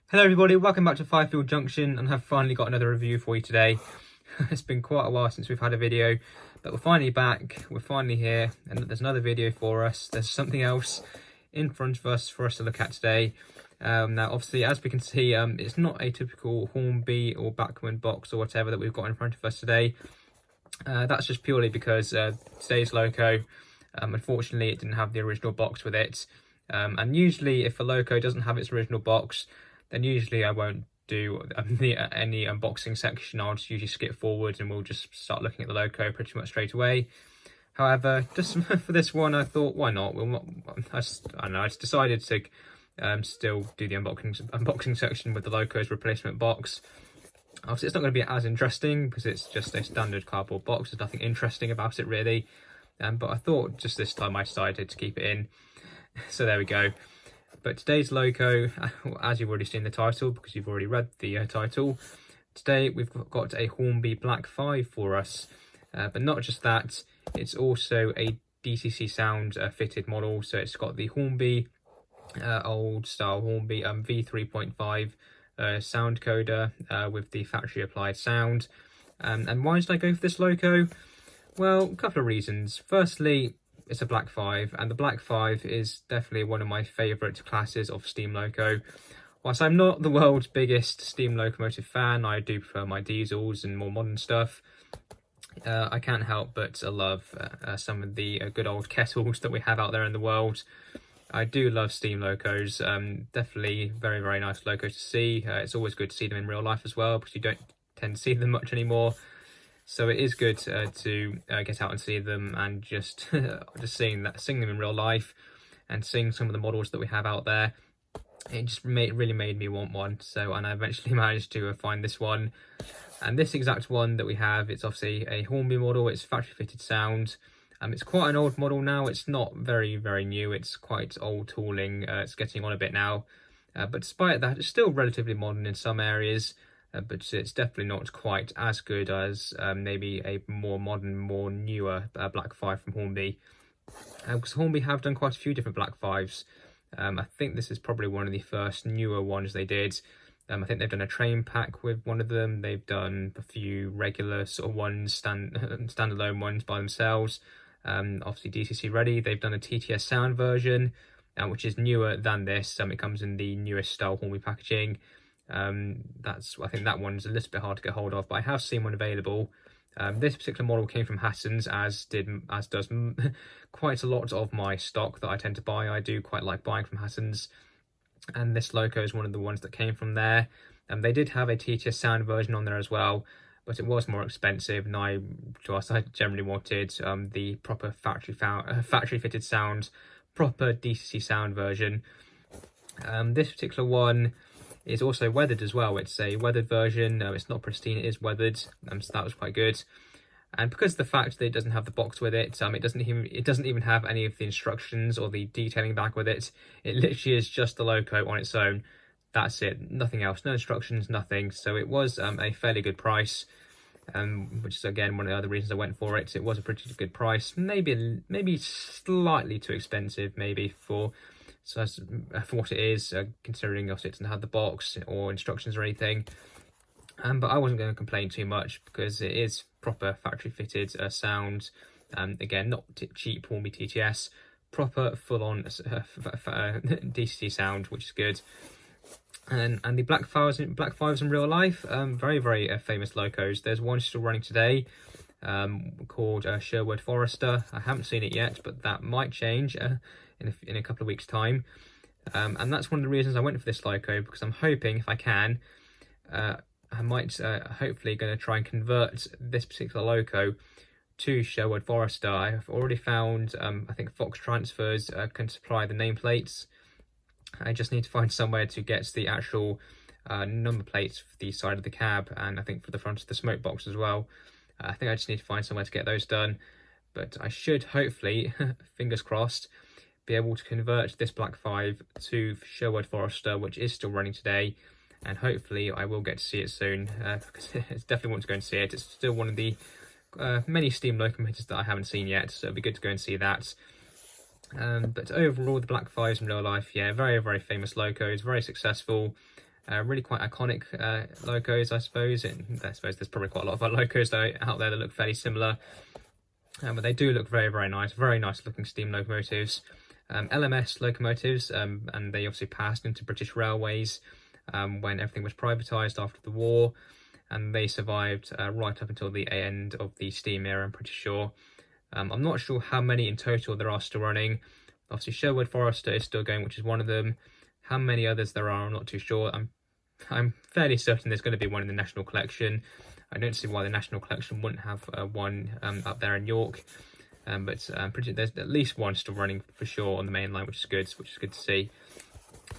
Hello everybody, welcome back to Firefield Junction, and I've finally got another review for you today. It's been quite a while since we've had a video, but we're finally back, we're finally here, and there's another video for us. There's something else in front of us for us to look at today. Now obviously, as we can see, it's not a typical Hornby or Bachmann box or whatever that we've got in front of us today. That's just purely because today's loco, unfortunately it didn't have the original box with it. And usually if a loco doesn't have its original box, then usually I won't do any unboxing section. I'll just usually skip forward and we'll just start looking at the loco pretty much straight away. However, just for this one, I thought, why not? I don't know, I just decided to still do the unboxing section with the loco's replacement box. Obviously, it's not going to be as interesting because it's just a standard cardboard box. There's nothing interesting about it really. But I thought just this time I decided to keep it in. So there we go. But today's loco, as you've already seen the title, because you've already read the title, today we've got a Hornby Black 5 for us. But not just that, it's also a DCC sound fitted model. So it's got the Hornby, old style Hornby V3.5 sound coder with the factory applied sound. And why did I go for this loco? Well, a couple of reasons. Firstly, it's a Black 5, and the Black 5 is definitely one of my favourite classes of steam loco. Whilst I'm not the world's biggest steam locomotive fan, I do prefer my diesels and more modern stuff. I can't help but love some of the good old kettles that we have out there in the world. I do love steam locos, definitely very, very nice locos to see. It's always good to see them in real life as well, because you don't tend to see them much anymore. So it is good to get out and see them, and just seeing them in real life and seeing some of the models that we have out there. It just really made me want one. And I eventually managed to find this one. And this exact one that we have, it's obviously a Hornby model. It's factory fitted sound. It's quite an old model now. It's not very, very new. It's quite old tooling. It's getting on a bit now. But despite that, it's still relatively modern in some areas. But it's definitely not quite as good as maybe a more modern, more newer Black 5 from Hornby. Because Hornby have done quite a few different Black 5s. I think this is probably one of the first newer ones they did. I think they've done a train pack with one of them. They've done a few regular sort of ones, standalone ones by themselves. Obviously DCC ready. They've done a TTS sound version, which is newer than this. It comes in the newest style Hornby packaging. I think that one's a little bit hard to get hold of, but I have seen one available. This particular model came from Hassans, as does quite a lot of my stock that I tend to buy. I do quite like buying from Hassans, and this loco is one of the ones that came from there. They did have a TTS sound version on there as well, but it was more expensive, and I generally wanted the proper factory fitted sound, proper DCC sound version. This particular one is also weathered as well. It's a weathered version. It's not pristine, it is weathered, so that was quite good. And because of the fact that it doesn't have the box with it, it doesn't even have any of the instructions or the detailing back with it. It literally is just the loco on its own. That's it, nothing else, no instructions, nothing. So it was a fairly good price, which is again one of the other reasons I went for it. It was a pretty good price, maybe slightly too expensive, maybe for what it is, considering obviously it doesn't have the box or instructions or anything. But I wasn't going to complain too much because it is proper factory fitted sound. Again, not cheap Hornby TTS, proper full on DCC sound, which is good. And the Black 5s in real life, very, very famous locos. There's one still running today, called Sherwood Forester. I haven't seen it yet, but that might change in a couple of weeks' time. And that's one of the reasons I went for this loco, because I'm hoping, if I can, I might hopefully going to try and convert this particular loco to Sherwood Forester. I've already found, I think Fox Transfers can supply the nameplates. I just need to find somewhere to get the actual number plates for the side of the cab, and I think for the front of the smoke box as well. I think I just need to find somewhere to get those done. But I should hopefully, fingers crossed, be able to convert this Black 5 to Sherwood Forester, which is still running today, and hopefully I will get to see it soon, because it's definitely want to go and see it. It's still one of the many steam locomotives that I haven't seen yet, so it'd be good to go and see that. But overall, the Black 5s in real life, yeah, very, very famous locos, very successful. Really quite iconic locos, I suppose. And I suppose there's probably quite a lot of other locos out there that look fairly similar. But they do look very nice, very nice looking steam locomotives. LMS locomotives, and they obviously passed into British Railways when everything was privatised after the war, and they survived right up until the end of the steam era, I'm pretty sure. I'm not sure how many in total there are still running. Obviously Sherwood Forester is still going, which is one of them. How many others there are, I'm not too sure. I'm fairly certain there's going to be one in the National Collection. I don't see why the National Collection wouldn't have one up there in York. But I'm pretty there's at least one still running for sure on the main line, which is good to see.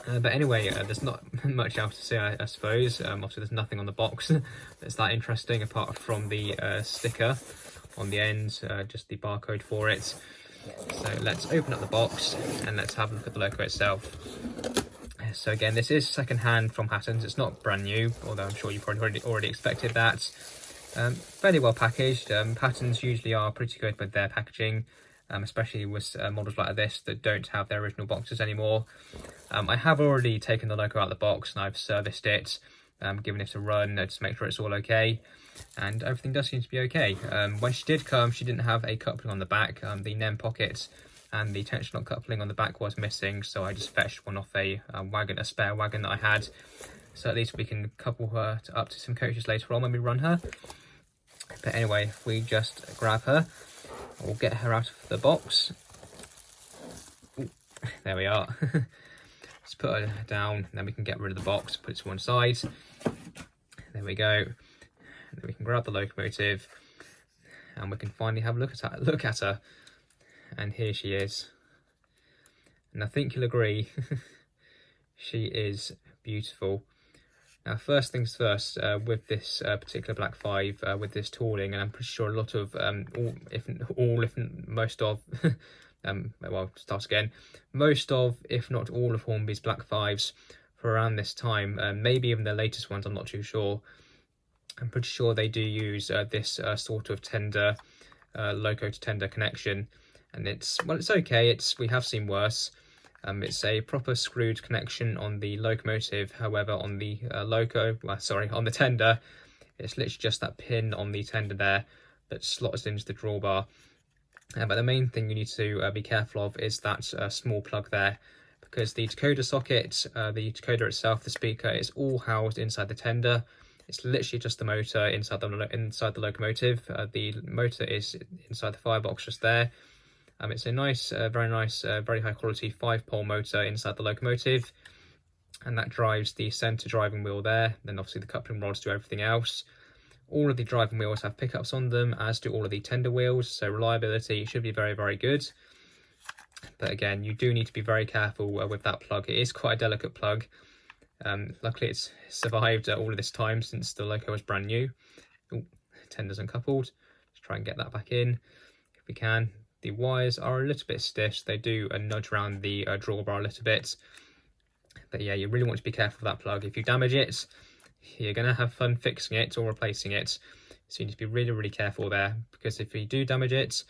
But anyway, there's not much else to say, I suppose. Obviously, there's nothing on the box that's that interesting apart from the sticker on the end, just the barcode for it. So let's open up the box and let's have a look at the loco itself. So again, this is second hand from Hattons. It's not brand new, although I'm sure you probably already expected that. Fairly well packaged. Hattons usually are pretty good with their packaging, especially with models like this that don't have their original boxes anymore. I have already taken the loco out of the box and I've serviced it, given it a run to make sure it's all okay, and everything does seem to be okay. When she did come, she didn't have a coupling on the back. The NEM pockets and the tension lock coupling on the back was missing, so I just fetched one off a spare wagon that I had, so at least we can couple her up to some coaches later on when we run her. But anyway, if we just grab her, we'll get her out of the box. Ooh, there we are. Let's put her down, and then we can get rid of the box, put it to one side. There we go. And then we can grab the locomotive, and we can finally have a look at her. And here she is. And I think you'll agree, she is beautiful. Now, first things first, with this particular Black 5, with this tooling, and I'm pretty sure a lot of, most of, well, start again, most of, if not all of Hornby's Black 5s for around this time, maybe even the latest ones, I'm not too sure. I'm pretty sure they do use this sort of tender, loco to tender connection, and it's okay. We have seen worse. It's a proper screwed connection on the locomotive. However, on the on the tender, it's literally just that pin on the tender there that slots into the drawbar. But the main thing you need to be careful of is that small plug there, because the decoder socket, the decoder itself, the speaker, is all housed inside the tender. It's literally just the motor inside the locomotive. The motor is inside the firebox just there. It's a nice, very nice, very high quality 5-pole motor inside the locomotive, and that drives the centre driving wheel there. Then obviously the coupling rods do everything else. All of the driving wheels have pickups on them, as do all of the tender wheels, so reliability should be very good. But again, you do need to be very careful with that plug. It is quite a delicate plug. Luckily it's survived all of this time since the loco was brand new. Ooh, tender's uncoupled. Let's try and get that back in if we can. The wires are a little bit stiff, so they do nudge around the drawbar a little bit. But yeah, you really want to be careful with that plug. If you damage it, you're going to have fun fixing it or replacing it. So you need to be really careful there, because if you do damage it,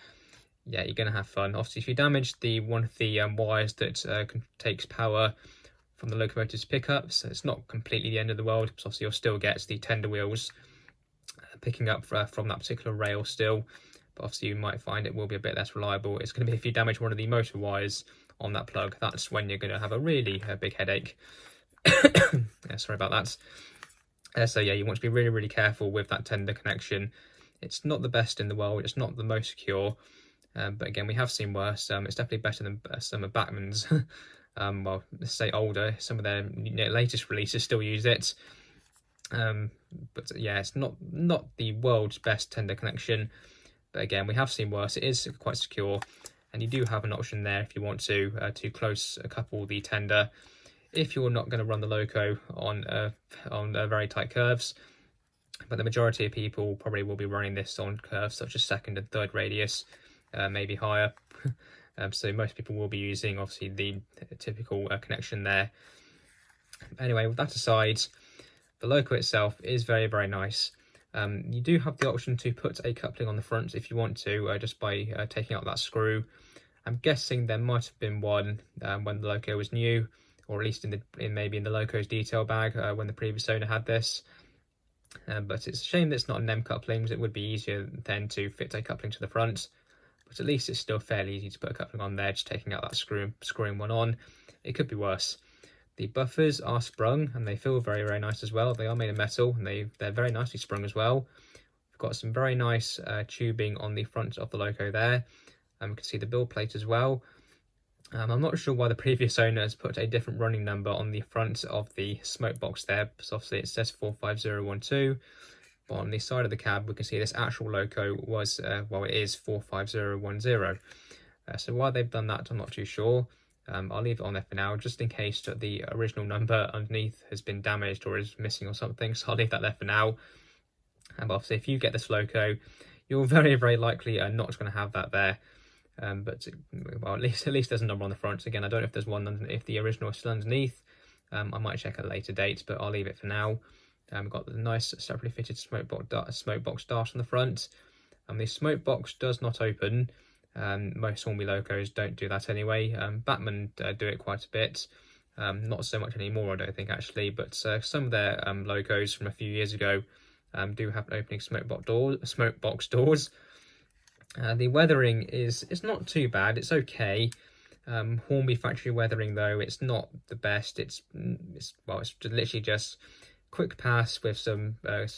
yeah, you're going to have fun. Obviously, if you damage one of the wires that takes power from the locomotive's pickups, it's not completely the end of the world, because obviously you'll still get the tender wheels picking up from that particular rail still. But obviously you might find it will be a bit less reliable. It's going to be if you damage one of the motor wires on that plug, that's when you're going to have a really big headache. Yeah, sorry about that. So yeah, you want to be really careful with that tender connection. It's not the best in the world, it's not the most secure, but again, we have seen worse. It's definitely better than some of Bachmann's. Well, let's say older, some of their latest releases still use it. But yeah, it's not the world's best tender connection. But again, we have seen worse. It is quite secure, and you do have an option there if you want to close couple the tender, if you're not going to run the loco on very tight curves. But the majority of people probably will be running this on curves such as 2nd and 3rd radius, maybe higher. So most people will be using obviously the typical connection there. Anyway, with that aside, the loco itself is very nice. You do have the option to put a coupling on the front if you want to, just by taking out that screw. I'm guessing there might have been one when the loco was new, or at least maybe in the loco's detail bag when the previous owner had this. But it's a shame that it's not an M coupling, because it would be easier then to fit a coupling to the front. But at least it's still fairly easy to put a coupling on there, just taking out that screwing one on. It could be worse. The buffers are sprung, and they feel very, very nice as well. They are made of metal, and they're very nicely sprung as well. We've got some very nice tubing on the front of the loco there. You can see the build plate as well. I'm not sure why the previous owner has put a different running number on the front of the smoke box there, because obviously it says 45012. But on the side of the cab, we can see this actual loco was, well, it is 45010. So why they've done that, I'm not too sure. I'll leave it on there for now, just in case that the original number underneath has been damaged or is missing or something. So I'll leave that there for now. And obviously, if you get this loco, you're very, very likely not going to have that there. But well, at least there's a number on the front. Again, I don't know if there's one if the original is still underneath. I might check at a later date, but I'll leave it for now. We've got the nice separately fitted smoke box dart on the front. The smoke box does not open. Most Hornby locos don't do that anyway. Batman do it quite a bit. Not so much anymore, I don't think, actually. But some of their locos from a few years ago do have opening smoke box doors. The weathering is not too bad. It's okay. Hornby factory weathering, though, it's not the best. It's literally just quick pass with some like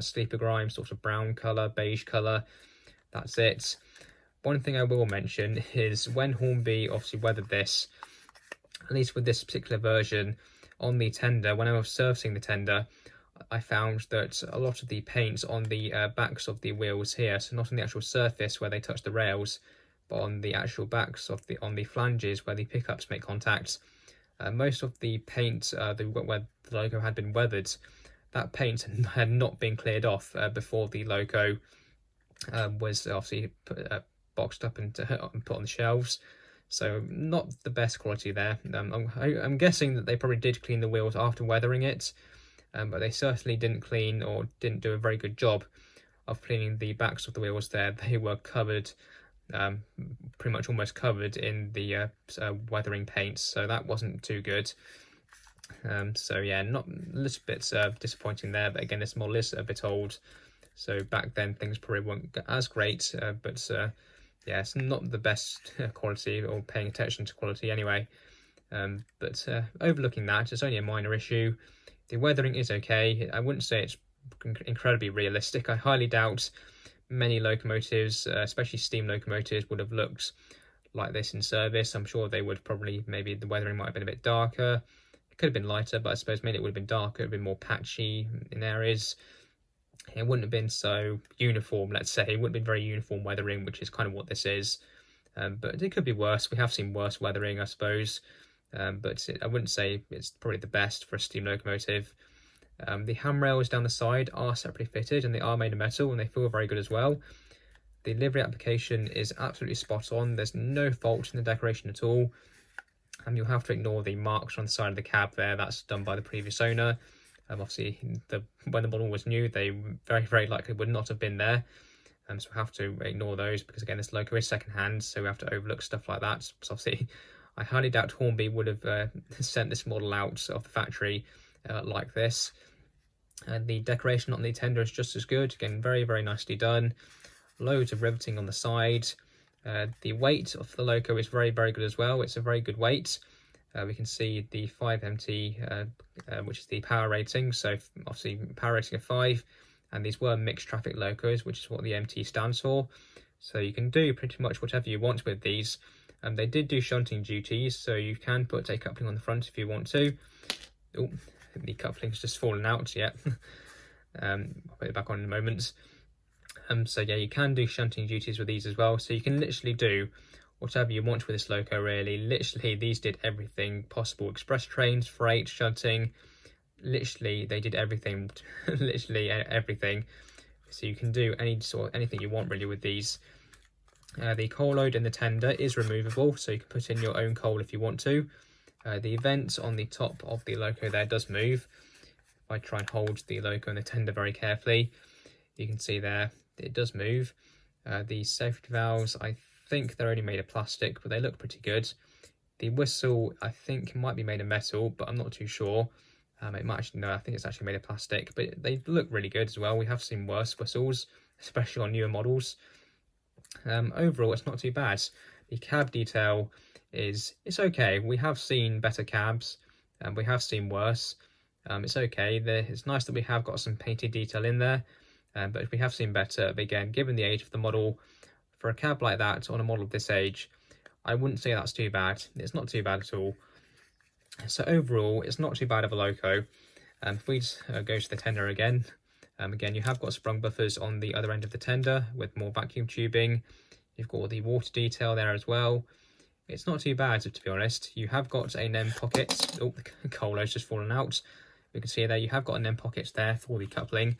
sleeper grime, sort of brown colour, beige colour. That's it. One thing I will mention is when Hornby obviously weathered this, at least with this particular version, on the tender, when I was servicing the tender, I found that a lot of the paint on the backs of the wheels here, so not on the actual surface where they touch the rails, but on the actual backs of on the flanges where the pickups make contact, most of the paint where the loco had been weathered, that paint had not been cleared off before the loco was obviously boxed up and put on the shelves. So not the best quality there. I'm guessing that they probably did clean the wheels after weathering it, but they certainly didn't clean or didn't do a very good job of cleaning the backs of the wheels there. They were covered, pretty much almost covered in the weathering paint, so that wasn't too good. So yeah, not a little bit disappointing there, but again, this model is a bit old, so back then things probably weren't as great, but yeah, it's not the best quality, or paying attention to quality anyway. But overlooking that, it's only a minor issue. The weathering is okay. I wouldn't say it's incredibly realistic. I highly doubt many locomotives, especially steam locomotives, would have looked like this in service. I'm sure they would probably, maybe the weathering might have been a bit darker. It could have been lighter, but I suppose maybe it would have been darker, it would have been more patchy in areas. It wouldn't have been so uniform, let's say. It wouldn't have been very uniform weathering, which is kind of what this is. But it could be worse. We have seen worse weathering, I suppose. But I wouldn't say it's probably the best for a steam locomotive. The handrails down the side are separately fitted, and they are made of metal, and they feel very good as well. The livery application is absolutely spot on. There's no fault in the decoration at all. And you'll have to ignore the marks on the side of the cab there. That's done by the previous owner. Obviously, when the model was new, they very, very likely would not have been there. So we have to ignore those, because again, this loco is second-hand, so we have to overlook stuff like that. So obviously, I highly doubt Hornby would have sent this model out of the factory like this. The decoration on the tender is just as good. Again, very, very nicely done. Loads of riveting on the side. The weight of the loco is very, very good as well. It's a very good weight. We can see the 5MT, which is the power rating. So obviously power rating of 5, and these were mixed traffic locos, which is what the MT stands for. So you can do pretty much whatever you want with these. They did do shunting duties, so you can put a coupling on the front if you want to. Oh, the coupling's just fallen out yet. I'll put it back on in a moment. So yeah, you can do shunting duties with these as well. So you can literally do whatever you want with this loco, really. Literally, these did everything possible. Express trains, freight, shunting. Literally, they did everything. Literally everything. So you can do anything you want, really, with these. The coal load in the tender is removable, so you can put in your own coal if you want to. The vent on the top of the loco there does move. If I try and hold the loco in the tender very carefully, you can see there it does move. The safety valves, I think they're only made of plastic, but they look pretty good. The whistle, I think, might be made of metal, but I'm not too sure. It might actually, no, I think it's actually made of plastic, but they look really good as well. We have seen worse whistles, especially on newer models. Overall, it's not too bad. The cab detail it's okay. We have seen better cabs, and we have seen worse. It's okay. It's nice that we have got some painted detail in there, but we have seen better. But again, given the age of the model, for a cab like that on a model of this age, I wouldn't say that's too bad. It's not too bad at all. So overall, it's not too bad of a loco. If we just go to the tender again, again, you have got sprung buffers on the other end of the tender with more vacuum tubing. You've got all the water detail there as well. It's not too bad, to be honest. You have got a NEM pocket. Oh, the colo's just fallen out. You can see there, you have got a NEM pocket there for the coupling.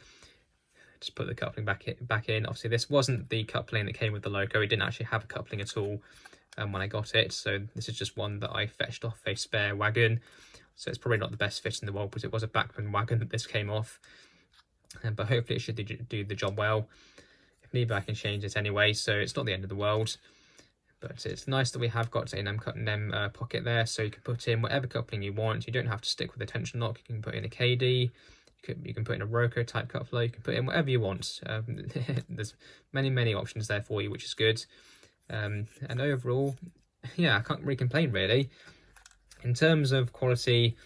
Just put the coupling back in. Obviously, this wasn't the coupling that came with the loco. It didn't actually have a coupling at all when I got it. So this is just one that I fetched off a spare wagon. So it's probably not the best fit in the world because it was a backman wagon that this came off. But hopefully it should do the job well. If need be, I can change it anyway, so it's not the end of the world. But it's nice that we have got a NEM pocket there, so you can put in whatever coupling you want. You don't have to stick with a tension lock. You can put in a KD, you can put in a Roco type coupler, you can put in whatever you want. There's many options there for you, which is good. And overall, yeah, I can't really complain really. In terms of quality,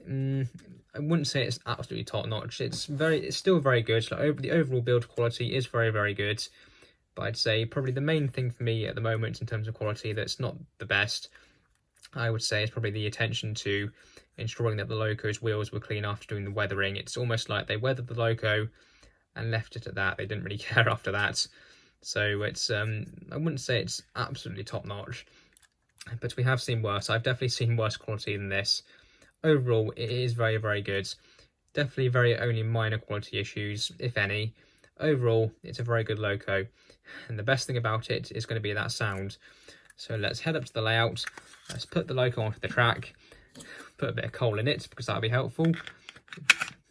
I wouldn't say it's absolutely top notch. It's still very good. Like, the overall build quality is very good. But I'd say probably the main thing for me at the moment in terms of quality that's not the best, I would say, is probably the attention to ensuring that the loco's wheels were clean after doing the weathering. It's almost like they weathered the loco and left it at that. They didn't really care after that. So it's I wouldn't say it's absolutely top notch, but we have seen worse. I've definitely seen worse quality than this. Overall, it is very good. Definitely very only minor quality issues, if any. Overall, it's a very good loco, and the best thing about it is going to be that sound. So let's head up to the layout. Let's put the loco onto the track, put a bit of coal in it because that'll be helpful.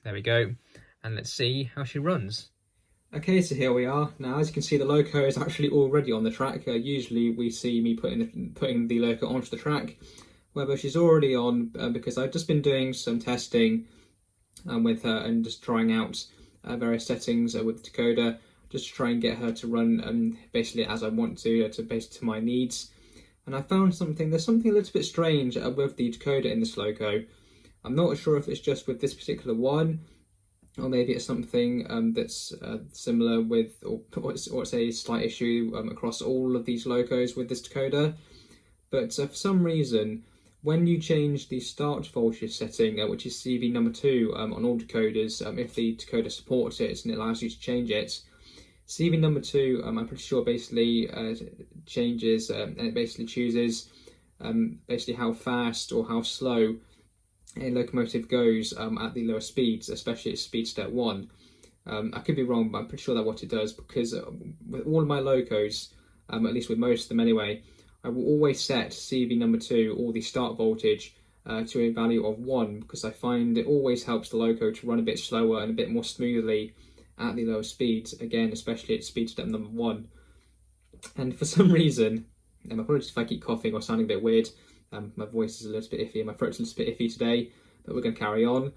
There we go, and let's see how she runs. Okay, so here we are. Now, as you can see, the loco is actually already on the track. Usually we see me putting the loco onto the track. However, she's already on because I've just been doing some testing with her and just trying out various settings with the decoder, just to try and get her to run basically as I want to my needs. And I found there's something a little bit strange with the decoder in this loco. I'm not sure if it's just with this particular one, or maybe it's something that's similar with, or it's a slight issue across all of these locos with this decoder. But for some reason, when you change the start voltage setting, which is CV number 2 on all decoders, if the decoder supports it and it allows you to change it, CV number 2, I'm pretty sure basically changes, and it basically chooses basically how fast or how slow a locomotive goes at the lower speeds, especially at speed step 1. I could be wrong, but I'm pretty sure that's what it does, because with all of my locos, at least with most of them anyway, I will always set CV number 2 or the start voltage to a value of 1, because I find it always helps the loco to run a bit slower and a bit more smoothly at the lower speeds, again, especially at speed step number 1. And for some reason, apologies if I keep coughing or sounding a bit weird, my voice is a little bit iffy and my throat's a little bit iffy today, but we're going to carry on.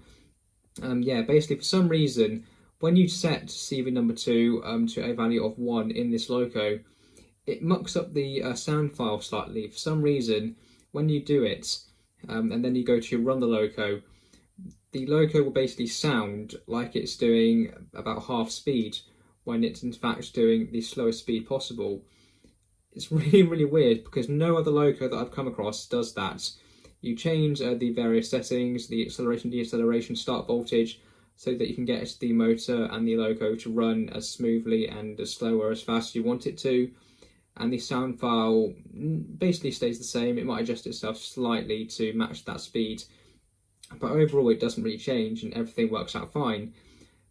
Yeah, basically for some reason, when you set CV number 2 to a value of 1 in this loco, it mucks up the sound file slightly. For some reason, when you do it, and then you go to run the loco will basically sound like it's doing about half speed, when it's in fact doing the slowest speed possible. It's really weird, because no other loco that I've come across does that. You change the various settings, the acceleration, deceleration, start voltage, so that you can get the motor and the loco to run as smoothly and as slow or as fast as you want it to. And the sound file basically stays the same. It might adjust itself slightly to match that speed, but overall it doesn't really change and everything works out fine.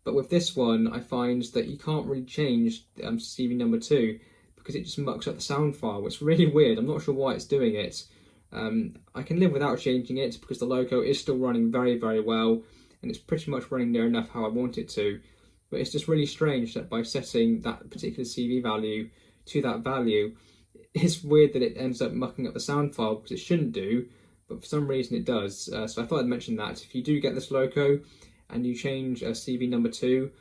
But with this one, I find that you can't really change CV number 2 because it just mucks up the sound file. It's really weird. I'm not sure why it's doing it. I can live without changing it because the loco is still running very well, and it's pretty much running near enough how I want it to. But it's just really strange that by setting that particular CV value to that value, It's weird that it ends up mucking up the sound file because it shouldn't do, but for some reason it does. So I thought I'd mention that. If you do get this loco and you change CV number 2,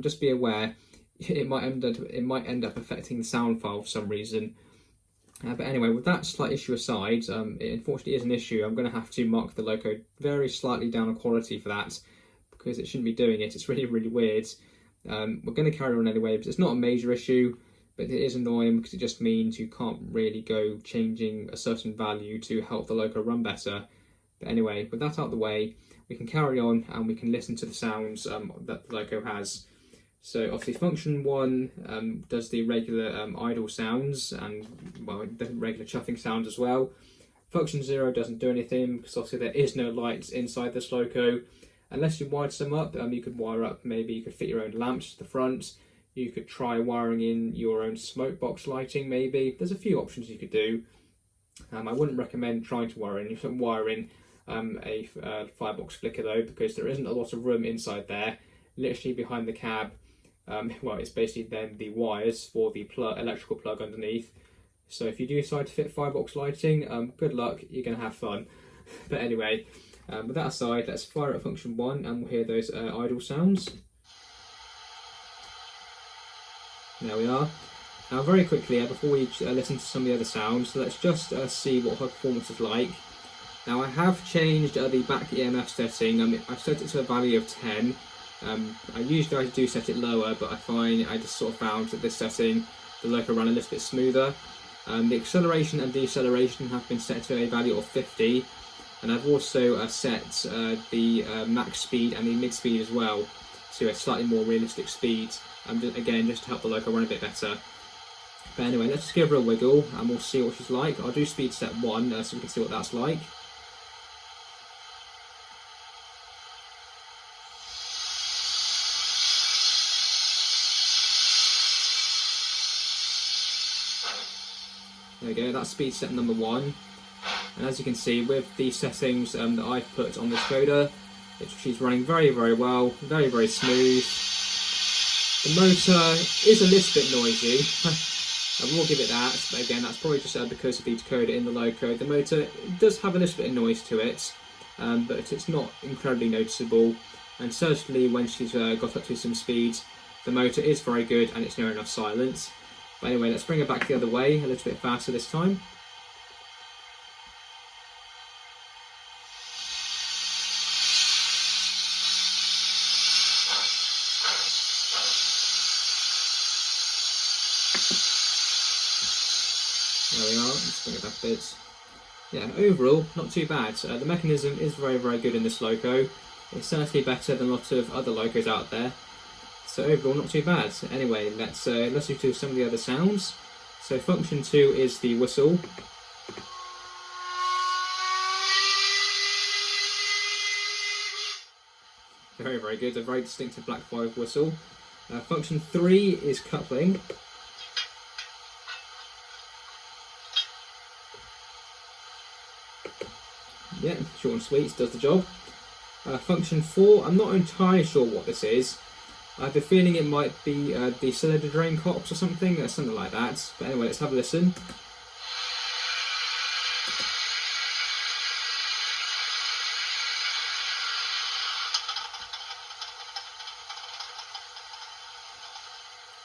just be aware it might end up affecting the sound file for some reason. But anyway, with that slight issue aside, it unfortunately is an issue. I'm going to have to mark the loco very slightly down on quality for that because it shouldn't be doing it. It's really, really weird. We're going to carry on anyway because it's not a major issue, but it is annoying because it just means you can't really go changing a certain value to help the loco run better. But anyway, with that out of the way, we can carry on and we can listen to the sounds that the loco has. So obviously function 1 does the regular idle sounds and, well, the regular chuffing sounds as well. Function 0 doesn't do anything because obviously there is no lights inside this loco. Unless you wired some up, you could wire up, maybe you could fit your own lamps to the front. You could try wiring in your own smoke box lighting maybe. There's a few options you could do. I wouldn't recommend trying to wire in. You shouldn't wire in a firebox flicker though, because there isn't a lot of room inside there. Literally behind the cab, well, it's basically then the wires for the electrical plug underneath. So if you do decide to fit firebox lighting, good luck, you're going to have fun. But anyway, with that aside, let's fire up function 1 and we'll hear those idle sounds. There we are. Now very quickly, before we listen to some of the other sounds, let's just see what her performance is like. Now I have changed the back EMF setting. I've set it to a value of 10. I usually do set it lower, but I just sort of found that this setting, the loco ran a little bit smoother. The acceleration and deceleration have been set to a value of 50, and I've also set the max speed and the mid speed as well to a slightly more realistic speed, again just to help the loco run a bit better. But anyway, let's just give her a wiggle and we'll see what she's like. I'll do speed set 1 so we can see what that's like. There we go, that's speed set number 1. And as you can see, with the settings that I've put on this coder, she's running very, very well, very, very smooth. The motor is a little bit noisy, I will give it that, but again, that's probably just because of the decoder in the loco. The motor does have a little bit of noise to it, but it's not incredibly noticeable. And certainly when she's got up to some speed, the motor is very good and it's near enough silent. But anyway, let's bring her back the other way, a little bit faster this time. There we are, let's bring it back a bit. Yeah, overall, not too bad. The mechanism is very, very good in this loco. It's certainly better than a lot of other locos out there. So overall, not too bad. Anyway, let's listen to some of the other sounds. So function 2 is the whistle. Very, very good. A very distinctive black 5 whistle. Function 3 is coupling. Yeah, short and sweet, does the job. Function 4, I'm not entirely sure what this is. I have a feeling it might be the cylinder drain cops or something, something like that. But anyway, let's have a listen.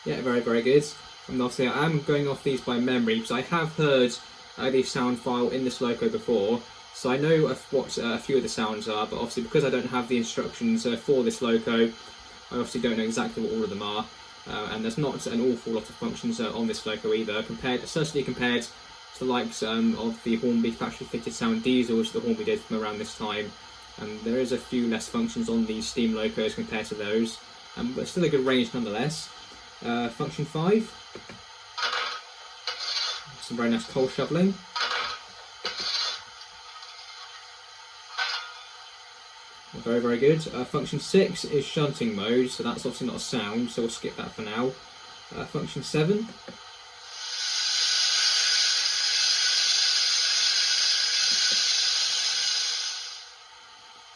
Yeah, very, very good. And obviously I am going off these by memory because I have heard the sound file in this loco before. So I know what a few of the sounds are, but obviously because I don't have the instructions for this loco, I obviously don't know exactly what all of them are, and there's not an awful lot of functions on this loco either, certainly compared to the likes of the Hornby factory fitted sound diesel, which the Hornby did from around this time. There is a few less functions on these steam locos compared to those, but still a good range nonetheless. Function 5, some very nice coal shoveling. Very, very good. Function 6 is shunting mode, so that's obviously not a sound, so we'll skip that for now. Function 7.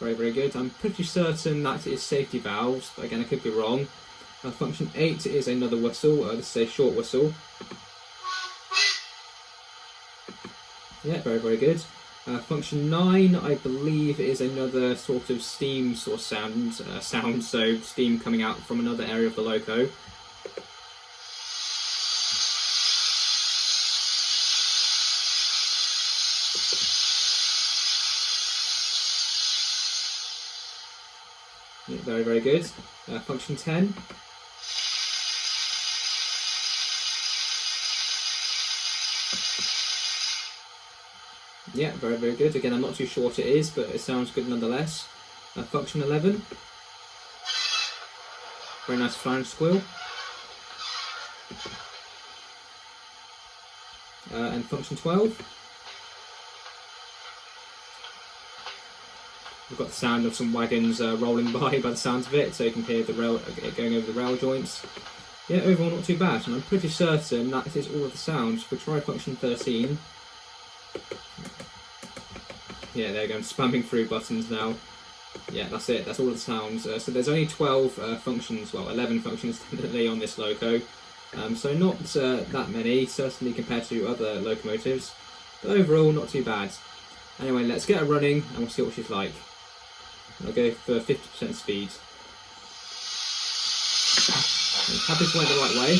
Very, very good. I'm pretty certain that is safety valves, but again I could be wrong. Function 8 is another whistle, this is a short whistle. Yeah, very, very good. Function 9, I believe, is another sort of steam sort of sound, so steam coming out from another area of the loco. Yeah, very, very good. Function 10. Yeah, very, very good. Again, I'm not too sure what it is, but it sounds good nonetheless. Function 11. Very nice flange squeal. And function 12. We've got the sound of some wagons rolling by the sounds of it, so you can hear the rail going over the rail joints. Yeah, overall not too bad, and I'm pretty certain that is all of the sounds. We'll try function 13. Yeah, there you go, I'm spamming through buttons now. Yeah, that's it, that's all of the sounds. So there's only 12 functions, well 11 functions technically on this loco. So not that many, certainly compared to other locomotives, but overall not too bad. Anyway, let's get her running and we'll see what she's like. I'll go for 50% speed. I'm happy to went the right way.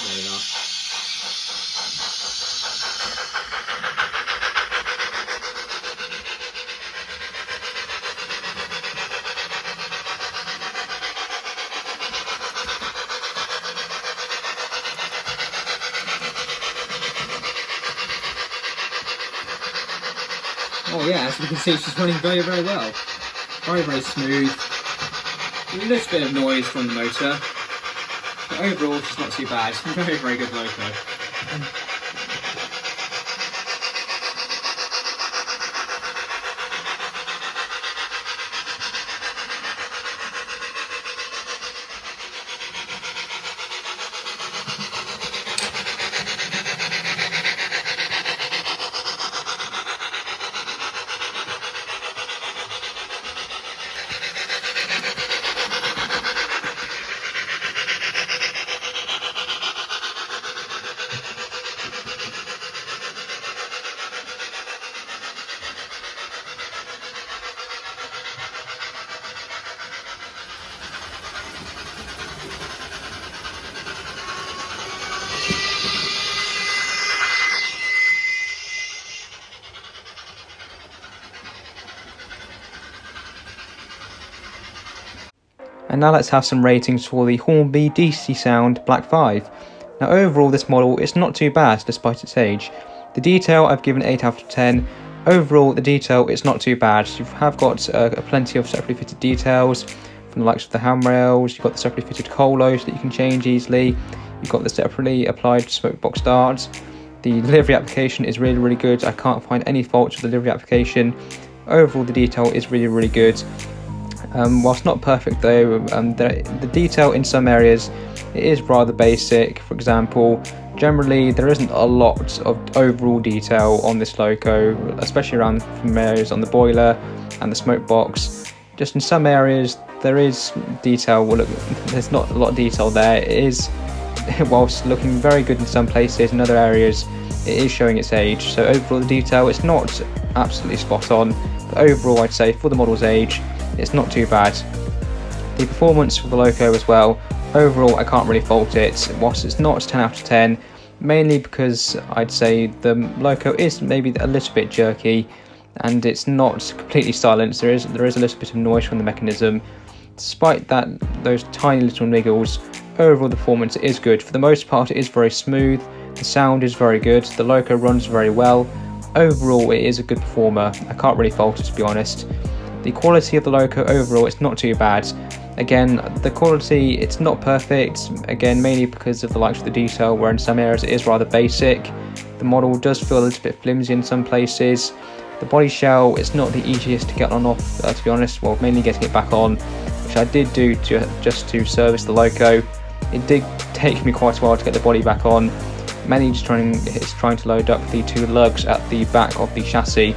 There we are. Oh yeah, as you can see, she's running very, very well. Very, very smooth. A little bit of noise from the motor, but overall she's not too bad. Very, very good loco. And now let's have some ratings for the Hornby DCC Sound Black 5. Now overall this model is not too bad despite its age. The detail I've given 8 out of 10. Overall the detail is not too bad. You have got plenty of separately fitted details from the likes of the handrails. You've got the separately fitted colos that you can change easily. You've got the separately applied smoke box darts. The delivery application is really, really good. I can't find any faults with the delivery application. Overall the detail is really, really good. Whilst not perfect though, the detail in some areas it is rather basic. For example, generally there isn't a lot of overall detail on this loco, especially around from areas on the boiler and the smoke box. Just in some areas there is detail. Well, look, there's not a lot of detail there. It is, whilst looking very good in some places, in other areas it is showing its age. So overall the detail is not absolutely spot on, but overall I'd say for the model's age it's not too bad. The performance for the loco as well, overall I can't really fault it, whilst it's not 10 out of 10, mainly because I'd say the loco is maybe a little bit jerky and it's not completely silent. There is a little bit of noise from the mechanism. Despite that, those tiny little niggles, overall the performance is good. For the most part it is very smooth, the sound is very good, the loco runs very well. Overall it is a good performer, I can't really fault it to be honest. The quality of the loco overall, it's not too bad. Again, the quality, it's not perfect, again mainly because of the likes of the detail, where in some areas it is rather basic. The model does feel a little bit flimsy in some places. The body shell, it's not the easiest to get on off, to be honest, well mainly getting it back on, which I did do just to service the loco. It did take me quite a while to get the body back on, mainly just trying to load up the 2 lugs at the back of the chassis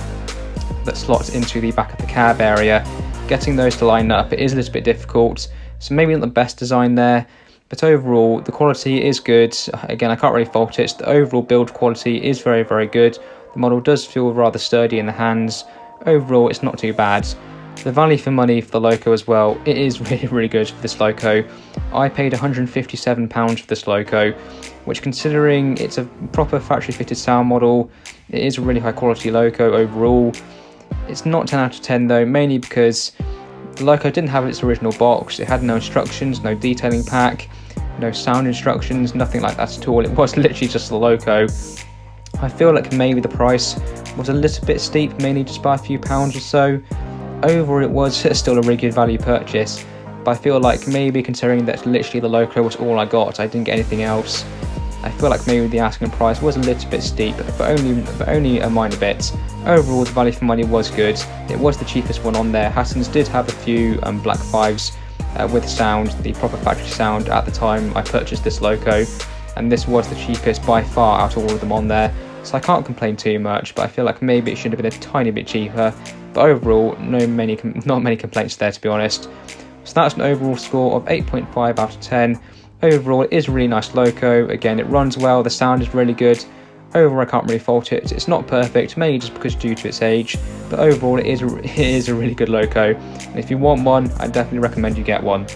that slots into the back of the cab area. Getting those to line up, it is a little bit difficult, so maybe not the best design there, But overall, the quality is good. Again, I can't really fault it. The overall build quality is very, very good. The model does feel rather sturdy in the hands. Overall, it's not too bad. The value for money for the Loco as well, it is really, really good for this Loco. I paid £157 for this Loco, which, considering it's a proper factory fitted sound model, it is a really high quality Loco overall. It's not 10 out of 10 though, mainly because the Loco didn't have its original box. It had no instructions, no detailing pack, no sound instructions, nothing like that at all. It was literally just the Loco. I feel like maybe the price was a little bit steep, mainly just by a few pounds or so. Overall, it was still a really good value purchase, but I feel like maybe considering that literally the Loco was all I got, I didn't get anything else, I feel like maybe the asking price was a little bit steep, but only a minor bit. Overall, the value for money was good. It was the cheapest one on there. Hassans did have a few Black 5s with sound, the proper factory sound at the time I purchased this Loco, and this was the cheapest by far out of all of them on there. So I can't complain too much, but I feel like maybe it should have been a tiny bit cheaper. But overall, not many complaints there, to be honest. So that's an overall score of 8.5 out of 10. Overall, it is a really nice Loco. Again, it runs well, the sound is really good. Overall, I can't really fault it. It's not perfect, mainly just because due to its age, but overall, it is a really good Loco. And if you want one, I definitely recommend you get one.